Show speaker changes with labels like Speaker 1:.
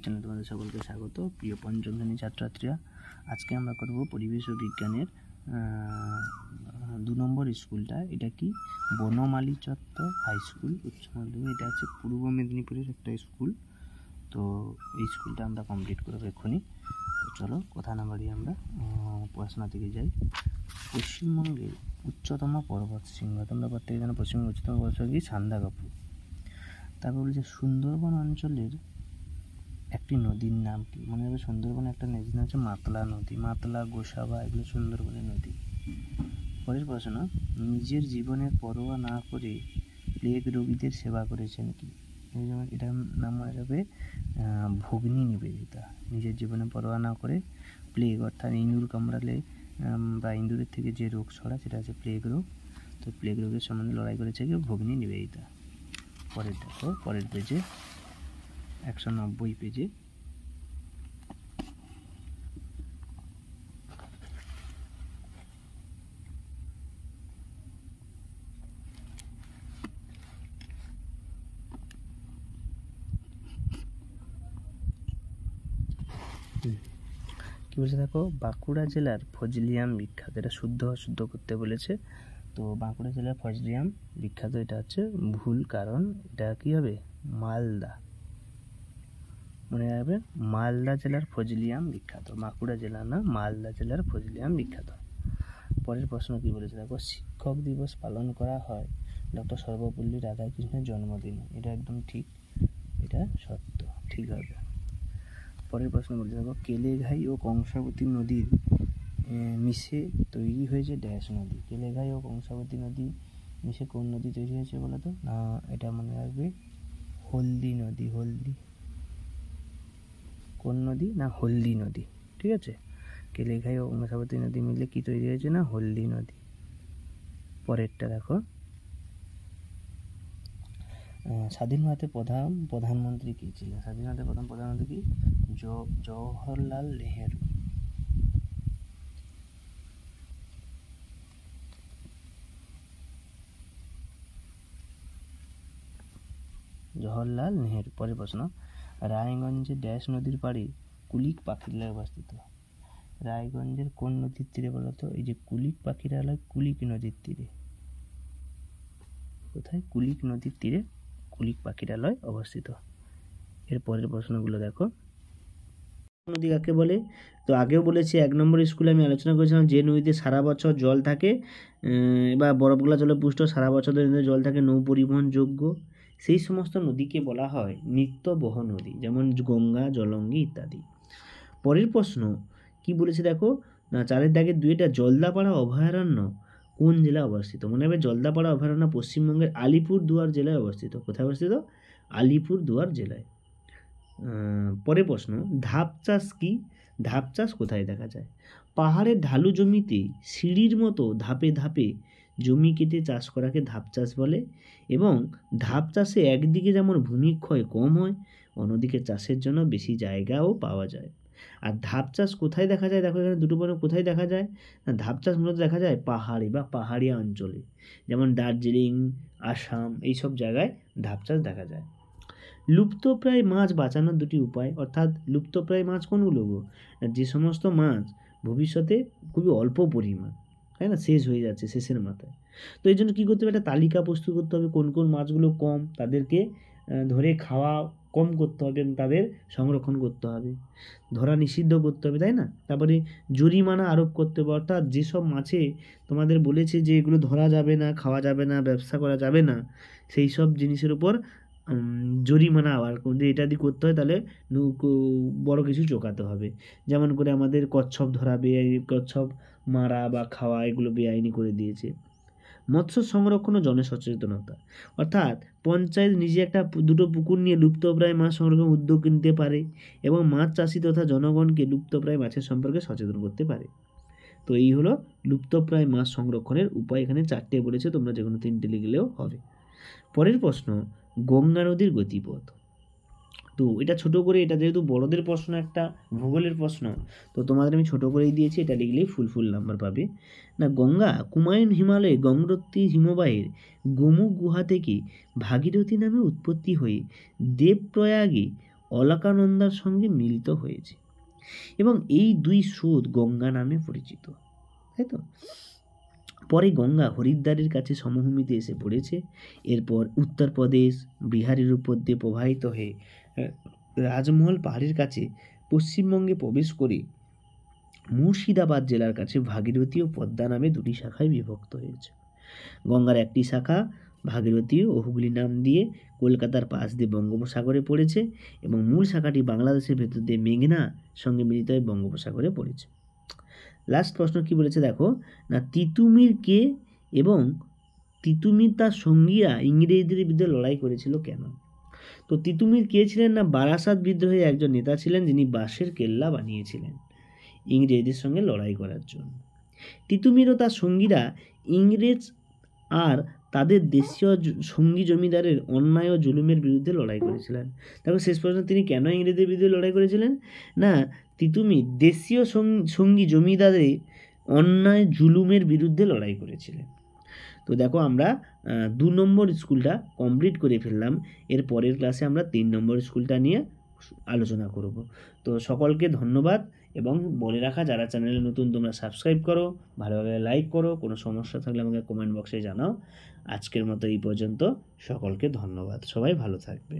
Speaker 1: চ্যানেলে তোমাদের সকলকে স্বাগত। প্রিয় পঞ্চম শ্রেণীর ছাত্রছাত্রীরা, আজকে আমরা করব পরিবেশ ও বিজ্ঞানের 2 নম্বর স্কুলটা। এটা কি বনমালী চত্বর হাই স্কুল উচ্চ মাধ্যমিক। এটা হচ্ছে পূর্ব মেদিনীপুরের একটা স্কুল। তো এই স্কুলটা আমরা কমপ্লিট করবো এক্ষুনি। তো চলো কথা না বাড়িয়ে আমরা পড়াশোনা থেকে যাই। পশ্চিমবঙ্গের উচ্চতম পর্বত শৃঙ্গ, তোমরা প্রত্যেকে জানো পশ্চিমবঙ্গের উচ্চতম পর্বত শৃঙ্গ কি? সান্দাকফু। তারপর বলছে সুন্দরবন অঞ্চলের একটি নদীর নাম কি? মনে হবে সুন্দরবনে একটা নদীর নাম হচ্ছে মাতলা নদী। মাতলা, গোসাবা এগুলো সুন্দরবনের নদী। পরের প্রশ্ন, নিজের জীবনের পরোয়া না করে প্লেগ রোগীদের সেবা করেছেন কি? এটার নাম মনে রাখবে ভগ্নী নিবেদিতা। নিজের জীবনে পরোয়া না করে প্লেগ অর্থাৎ ইঁদুর কামড়ালে বা ইঁদুরের থেকে যে রোগ ছড়া সেটা হচ্ছে প্লেগ রোগ। তো প্লেগ রোগের সম্বন্ধে লড়াই করেছে কি? ভগ্নী নিবেদিতা। পরের দেখো, পরের পেজে 190 পেজে কি বলছে দেখো, বাঁকুড়া জেলার ফজলিয়াম বিখ্যাত। এটা শুদ্ধ অশুদ্ধ করতে বলেছে। তো বাঁকুড়া জেলার ফজলিয়াম বিখ্যাত, এটা হচ্ছে ভুল, কারণ এটা কি হবে? মালদা। মনে রাখবে, মালদা জেলার ফজলিয়াম বিখ্যাত, বাঁকুড়া জেলা না, মালদা জেলার ফজলিয়াম বিখ্যাত। পরের প্রশ্ন কি বলেছে দেখো, শিক্ষক দিবস পালন করা হয় ডক্টর সর্বপল্লী রাধাকৃষ্ণের জন্মদিনে। এটা একদম ঠিক, এটা সত্য, ঠিক হবে। পরের প্রশ্ন বলতে দেখো, কেলেঘাই ও কংসাবতী নদীর মিশে তৈরি হয়েছে ড্যাশ নদী। কেলেঘাই ও কংসাবতী নদী মিশে কোন নদী তৈরি হয়েছে বলো তো? না, এটা মনে রাখবে হলদি নদী। হলদি কোন নদী? না, হলদি নদী। ঠিক আছে, কেলেঘাই ও কংসাবতী নদী মিলে কি তৈরি হয়েছে? না, হলদি নদী। পরেরটা দেখো, স্বাধীন ভারতের প্রধানমন্ত্রী কে ছিলেন? স্বাধীন ভারতের প্রথম প্রধানমন্ত্রী কি? জওহরলাল নেহেরু। জওহরলাল নেহেরু। পরের প্রশ্ন, রায়গঞ্জের ড্যাশ নদীর পাড়ে কুলিক পাখিরালয় অবস্থিত। রায়গঞ্জের কোন নদীর তীরে বলতো? এই যে কুলিক পাখিরালয়, কুলিক নদীর তীরে। কোথায়? কুলিক নদীর তীরে কুলিক পাখিরালয় অবস্থিত। এর পরের প্রশ্নগুলো দেখো, নদী কাকে বলে? তো আগেও বলেছি, 1 নম্বর স্কুলে আমি আলোচনা করেছিলাম যে নদীতে সারা বছর জল থাকে বা বরফগুলা জলে পুষ্ট, সারা বছর ধরে জল থাকে, নৌ পরিবহন যোগ্য, সেই সমস্ত নদীকে বলা হয় নিত্যবহ নদী, যেমন গঙ্গা, জলঙ্গি ইত্যাদি। পরের প্রশ্ন কি বলেছে দেখো, না 4-এর দাগের 2টা, জলদাপাড়া অভয়ারণ্য কোন জেলায় অবস্থিত? মনে হবে জলদাপাড়া অভয়ারণ্য পশ্চিমবঙ্গের আলিপুরদুয়ার জেলায় অবস্থিত। কোথায় অবস্থিত? আলিপুরদুয়ার জেলায়। পরের প্রশ্ন, ধাপ চাষ কি? ধাপ চাষ কোথায় দেখা যায়? পাহাড়ের ঢালু জমিতে সিঁড়ির মতো ধাপে ধাপে জমি কেটে চাষ করাকে ধাপ চাষ বলে। এবং ধাপ চাষে একদিকে যেমন ভূমিক্ষয় কম হয়, অন্যদিকে চাষের জন্য বেশি জায়গাও পাওয়া যায়। আর ধাপ চাষ কোথায় দেখা যায়? দেখো এখানে দুটো প্রশ্ন, কোথায় দেখা যায়? না, ধাপ চাষ মূলত দেখা যায় পাহাড়ে বা পাহাড়িয়া অঞ্চলে, যেমন দার্জিলিং, আসাম, এইসব জায়গায় ধাপ চাষ দেখা যায়। লুপ্তপ্রায় মাছ বাঁচানোর 2টি উপায়, অর্থাৎ লুপ্তপ্রায় মাছ কোনগুলো? যে সমস্ত মাছ ভবিষ্যতে খুবই অল্প পরিমাণ, তাই না, শেষ হয়ে যাচ্ছে শেষের মাথায়। তো এই জন্য কী করতে হবে? একটা তালিকা প্রস্তুত করতে হবে, কোন কোন মাছগুলো কম, তাদেরকে ধরে খাওয়া কম করতে হবে এবং তাদের সংরক্ষণ করতে হবে, ধরা নিষিদ্ধ করতে হবে, তাই না। তারপরে জরিমানা আরোপ করতে হবে, অর্থাৎ যেসব মাছে তোমাদের বলেছে যে এগুলো ধরা যাবে না, খাওয়া যাবে না, ব্যবসা করা যাবে না, সেই সব জিনিসের উপর জরিমানা আবার যদি এটা দিয়ে করতে হয় তাহলে বড় কিছু চোকাতে হবে। যেমন করে আমাদের কচ্ছপ ধরা কচ্ছপ মারা বা খাওয়া এগুলো বেআইনি করে দিয়েছে। মৎস্য সংরক্ষণ ও জনসচেতনতা, অর্থাৎ পঞ্চায়েত নিজে একটা 2টো পুকুর নিয়ে লুপ্তপ্রায় মাছ সংরক্ষণের উদ্যোগ নিতে পারে এবং মাছ চাষি তথা জনগণকে লুপ্তপ্রায় মাছের সম্পর্কে সচেতন করতে পারে। তো এই হলো লুপ্তপ্রায় মাছ সংরক্ষণের উপায়। এখানে 4টে বলেছে, তোমরা যে কোনো 3টে লিখলেও হবে। পরের প্রশ্ন, গঙ্গা নদীর গতিপথ। তো এটা ছোট করে, এটা যেহেতু বড়দের প্রশ্ন, একটা ভূগোলের প্রশ্ন, তো তোমাদের আমি ছোট করেই দিয়েছি, এটা লিখলেই ফুল নাম্বার পাবে। না, গঙ্গা কুমায়ুন হিমালয়ে গঙ্গোত্রী হিমবাহের গোমুখ গুহা থেকে ভাগীরথী নামে উৎপত্তি হয়ে দেবপ্রয়াগে অলকানন্দার সঙ্গে মিলিত হয়েছে এবং এই দুই স্রোত গঙ্গা নামে পরিচিত, তাই তো। পরে গঙ্গা হরিদ্বারের কাছে সমভূমিতে এসে পড়েছে। এরপর উত্তরপ্রদেশ, বিহারের উপর দিয়ে প্রবাহিত হয়ে রাজমহল পাহাড়ের কাছে পশ্চিমবঙ্গে প্রবেশ করে মুর্শিদাবাদ জেলার কাছে ভাগীরথী ও পদ্মা নামে দুটি শাখায় বিভক্ত হয়েছে। গঙ্গার একটি শাখা ভাগীরথী ও হুগলি নাম দিয়ে কলকাতার পাশ দিয়ে বঙ্গোপসাগরে পড়েছে এবং মূল শাখাটি বাংলাদেশের ভেতর দিয়ে মেঘনা সঙ্গে মিলিত হয়ে বঙ্গোপসাগরে পড়েছে। লাস্ট প্রশ্ন কি বলেছে দেখো না, তিতুমির কে এবং তিতুমির তার সঙ্গীরা ইংরেজদের বিরুদ্ধে লড়াই করেছিল কেন? তো তিতুমির কে ছিলেন না, বারাসাত বিদ্রোহের একজন নেতা ছিলেন যিনি বাঁশের কেল্লা বানিয়েছিলেন ইংরেজদের সঙ্গে লড়াই করার জন্য। তিতুমির ও তার সঙ্গীরা ইংরেজ আর তাদের দেশীয় সঙ্গী জমিদারের অন্যায় ও জুলুমের বিরুদ্ধে লড়াই করেছিলেন। তারপর শেষ প্রশ্ন, তিনি কেন ইংরেজদের বিরুদ্ধে লড়াই করেছিলেন না, তিতুমির দেশীয় সঙ্গী জমিদারের অন্যায় জুলুমের বিরুদ্ধে লড়াই করেছিলেন। তো দেখো আমরা 2 নম্বর স্কুলটা কমপ্লিট করে ফেললাম। এর পরের ক্লাসে আমরা 3 নম্বর স্কুলটা নিয়ে আলোচনা করব। তো সকলকে ধন্যবাদ এবং বলে রাখা, যারা চ্যানেলে নতুন তোমরা সাবস্ক্রাইব করো, ভালোভাবে লাইক করো, কোনো সমস্যা থাকলে আমাকে কমেন্ট বক্সে জানাও। আজকের মতো এই পর্যন্ত, সকলকে ধন্যবাদ, সবাই ভালো থাকবে।